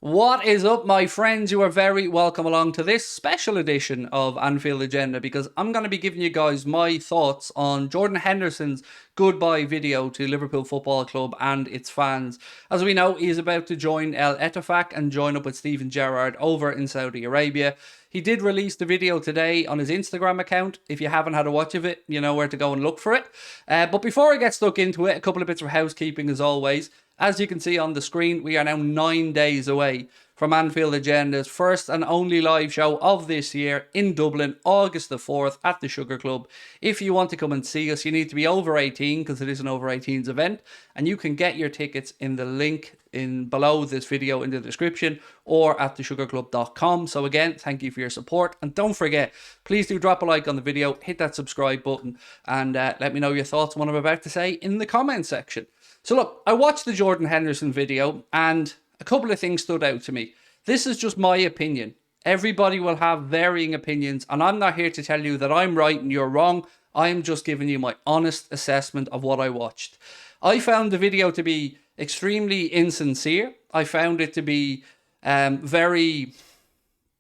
What is up, my friends? You are very welcome along to this special edition of Anfield Agenda because I'm going to be giving you guys my thoughts on Jordan Henderson's goodbye video to Liverpool Football Club and its fans. As we know, he is about to join El Ettifaq and join up with Steven Gerrard over in Saudi Arabia. He did release the video today on his Instagram account. If you haven't had a watch of it, you know where to go and look for it. But before I get stuck into it, a couple of bits of housekeeping as always. As you can see on the screen, we are now 9 days away from Anfield Agenda's first and only live show of this year in Dublin, August the 4th at the Sugar Club. If you want to come and see us, you need to be over 18 because it is an over 18s event, and you can get your tickets in the link in below this video in the description or at thesugarclub.com. So again, thank you for your support, and don't forget, please do drop a like on the video, hit that subscribe button, and let me know your thoughts on what I'm about to say in the comment section. So look, I watched the Jordan Henderson video and a couple of things stood out to me. This is just my opinion. Everybody will have varying opinions, and I'm not here to tell you that I'm right and you're wrong. I'm just giving you my honest assessment of what I watched. I found the video to be extremely insincere. I found it to be very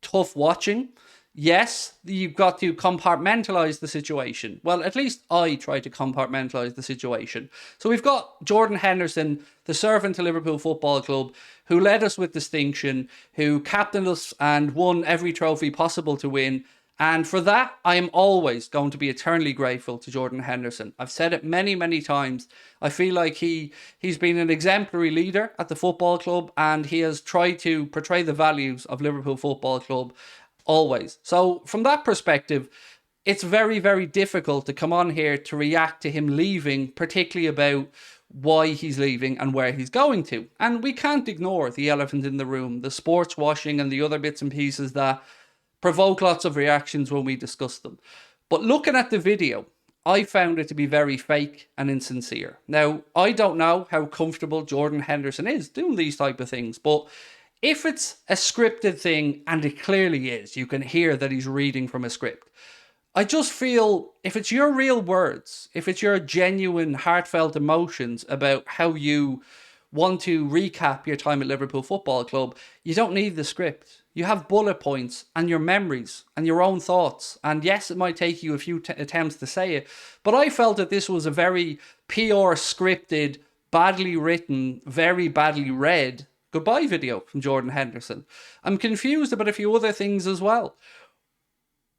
tough watching. Yes, you've got to compartmentalize the situation. Well, at least I try to compartmentalize the situation. So we've got Jordan Henderson, the servant to Liverpool Football Club, who led us with distinction, who captained us and won every trophy possible to win. And for that, I am always going to be eternally grateful to Jordan Henderson. I've said it many, many times. I feel like he's been an exemplary leader at the football club, and he has tried to portray the values of Liverpool Football Club always. So from that perspective, it's very, very difficult to come on here to react to him leaving, particularly about why he's leaving and where he's going to. And we can't ignore the elephant in the room, the sports washing and the other bits and pieces that provoke lots of reactions when we discuss them. But looking at the video, I found it to be very fake and insincere. Now, I don't know how comfortable Jordan Henderson is doing these type of things, but if it's a scripted thing, and it clearly is, you can hear that he's reading from a script. I just feel if it's your real words, if it's your genuine, heartfelt emotions about how you want to recap your time at Liverpool Football Club, you don't need the script. You have bullet points and your memories and your own thoughts. And yes, it might take you a few attempts to say it, but I felt that this was a very PR scripted, badly written, very badly read goodbye video from Jordan Henderson. I'm confused about a few other things as well.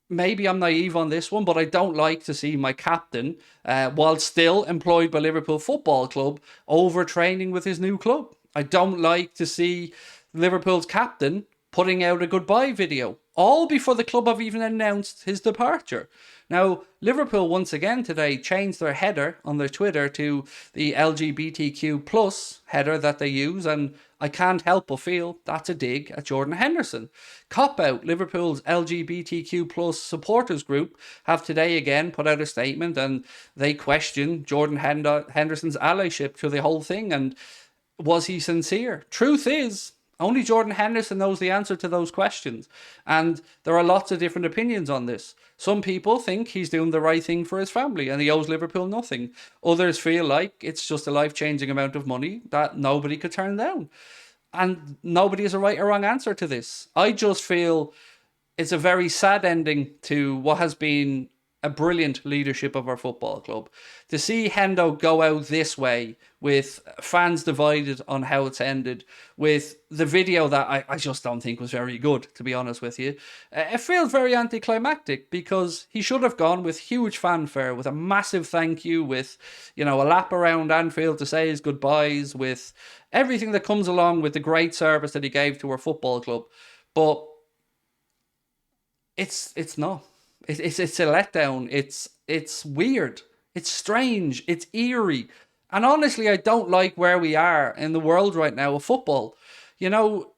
Maybe I'm naive on this one, but I don't like to see my captain, while still employed by Liverpool Football Club, overtraining with his new club. I don't like to see Liverpool's captain putting out a goodbye video, all before the club have even announced his departure. Now, Liverpool once again today changed their header on their Twitter to the LGBTQ plus header that they use, and I can't help but feel that's a dig at Jordan Henderson. Cop Out, Liverpool's LGBTQ plus supporters group, have today again put out a statement, and they question Jordan Henderson's allyship to the whole thing, and was he sincere? Truth is, only Jordan Henderson knows the answer to those questions. And there are lots of different opinions on this. Some people think he's doing the right thing for his family and he owes Liverpool nothing. Others feel like it's just a life-changing amount of money that nobody could turn down. And nobody has a right or wrong answer to this. I just feel it's a very sad ending to what has been a brilliant leadership of our football club. To see Hendo go out this way, with fans divided on how it's ended, with the video that I just don't think was very good, to be honest with you, it feels very anticlimactic because he should have gone with huge fanfare, with a massive thank you, with, you know, a lap around Anfield to say his goodbyes, with everything that comes along with the great service that he gave to our football club. But it's not. It's a letdown. It's weird. It's strange. It's eerie. And honestly, I don't like where we are in the world right now of football. You know,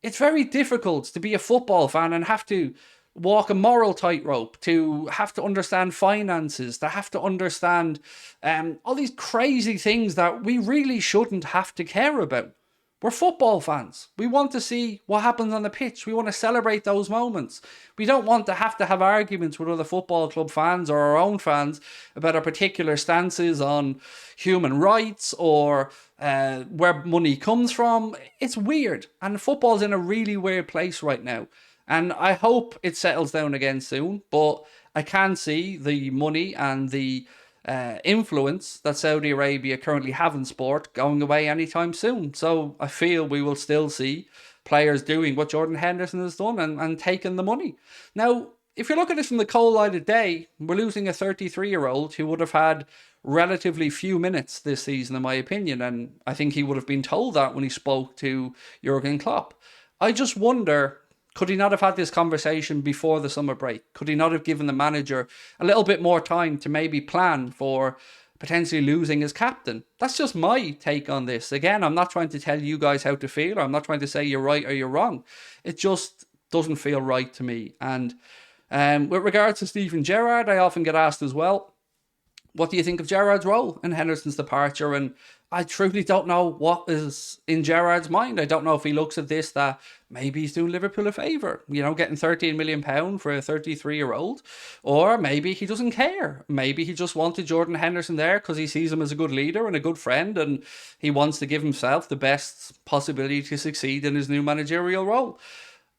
it's very difficult to be a football fan and have to walk a moral tightrope, to have to understand finances, to have to understand all these crazy things that we really shouldn't have to care about. We're football fans. We want to see what happens on the pitch. We want to celebrate those moments. We don't want to have arguments with other football club fans or our own fans about our particular stances on human rights or where money comes from. It's weird. And football's in a really weird place right now. And I hope it settles down again soon. But I can see the money and the influence that Saudi Arabia currently have in sport going away anytime soon. So I feel we will still see players doing what Jordan Henderson has done and taking the money. Now, if you look at it from the cold light of day, we're losing a 33-year-old who would have had relatively few minutes this season, in my opinion. And I think he would have been told that when he spoke to Jurgen Klopp. I just wonder, could he not have had this conversation before the summer break? Could he not have given the manager a little bit more time to maybe plan for potentially losing his captain? That's just my take on this. Again, I'm not trying to tell you guys how to feel. I'm not trying to say you're right or you're wrong. It just doesn't feel right to me. And with regards to Steven Gerrard, I often get asked as well, what do you think of Gerrard's role in Henderson's departure? And I truly don't know what is in Gerrard's mind. I don't know if he looks at this that maybe he's doing Liverpool a favour, getting £13 million for a 33-year-old, or maybe he doesn't care. Maybe he just wanted Jordan Henderson there because he sees him as a good leader and a good friend, and he wants to give himself the best possibility to succeed in his new managerial role.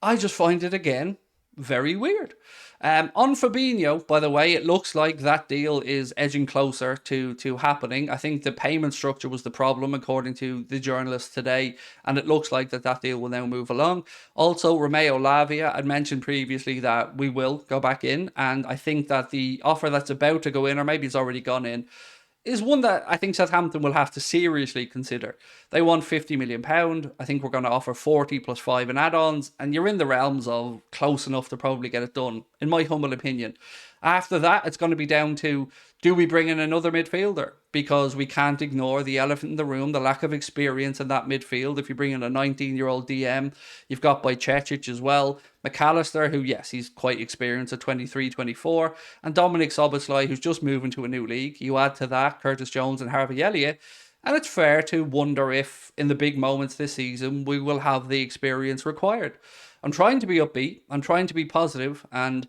I just find it, again, very weird. On Fabinho, by the way, it looks like that deal is edging closer to happening. I think the payment structure was the problem, according to the journalist today, and it looks like that deal will now move along. Also, Romeo Lavia, I'd mentioned previously that we will go back in, and I think that the offer that's about to go in, or maybe it's already gone in, is one that I think Southampton will have to seriously consider. They want £50 million. I think we're going to offer 40 plus 5 in add-ons, and you're in the realms of close enough to probably get it done, in my humble opinion. After that, it's going to be down to, do we bring in another midfielder? Because we can't ignore the elephant in the room, the lack of experience in that midfield. If you bring in a 19-year-old DM, you've got Bajcetic as well. McAllister, who, yes, he's quite experienced at 23, 24. And Dominic Szoboszlai, who's just moving to a new league. You add to that Curtis Jones and Harvey Elliott. And it's fair to wonder if, in the big moments this season, we will have the experience required. I'm trying to be upbeat. I'm trying to be positive. And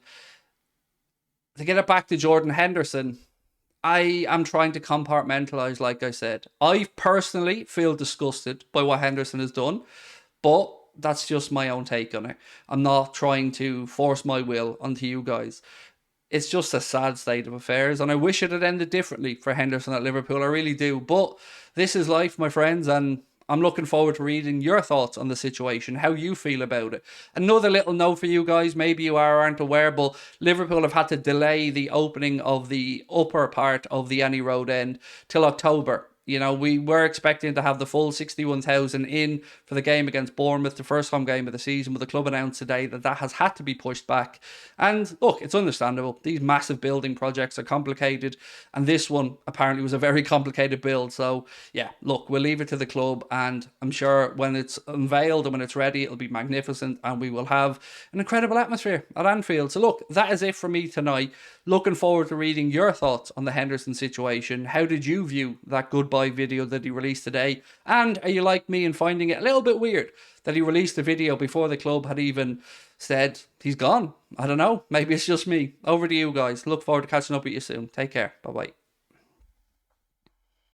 to get it back to Jordan Henderson, I am trying to compartmentalise, like I said. I personally feel disgusted by what Henderson has done, but that's just my own take on it. I'm not trying to force my will onto you guys. It's just a sad state of affairs, and I wish it had ended differently for Henderson at Liverpool. I really do. But this is life, my friends, and I'm looking forward to reading your thoughts on the situation, how you feel about it. Another little note for you guys, maybe you aren't aware, but Liverpool have had to delay the opening of the upper part of the Annie Road end till October. We were expecting to have the full 61,000 in for the game against Bournemouth, the first home game of the season, but the club announced today that has had to be pushed back. And look, it's understandable. These massive building projects are complicated, and this one apparently was a very complicated build. So yeah, look, we'll leave it to the club, and I'm sure when it's unveiled and when it's ready, it'll be magnificent, and we will have an incredible atmosphere at Anfield. So look, that is it for me tonight. Looking forward to reading your thoughts on the Henderson situation. How did you view that goodbye video that he released today? And are you like me and finding it a little bit weird that he released the video before the club had even said he's gone? I don't know. Maybe it's just me. Over to you guys. Look forward to catching up with you soon. Take care. Bye-bye.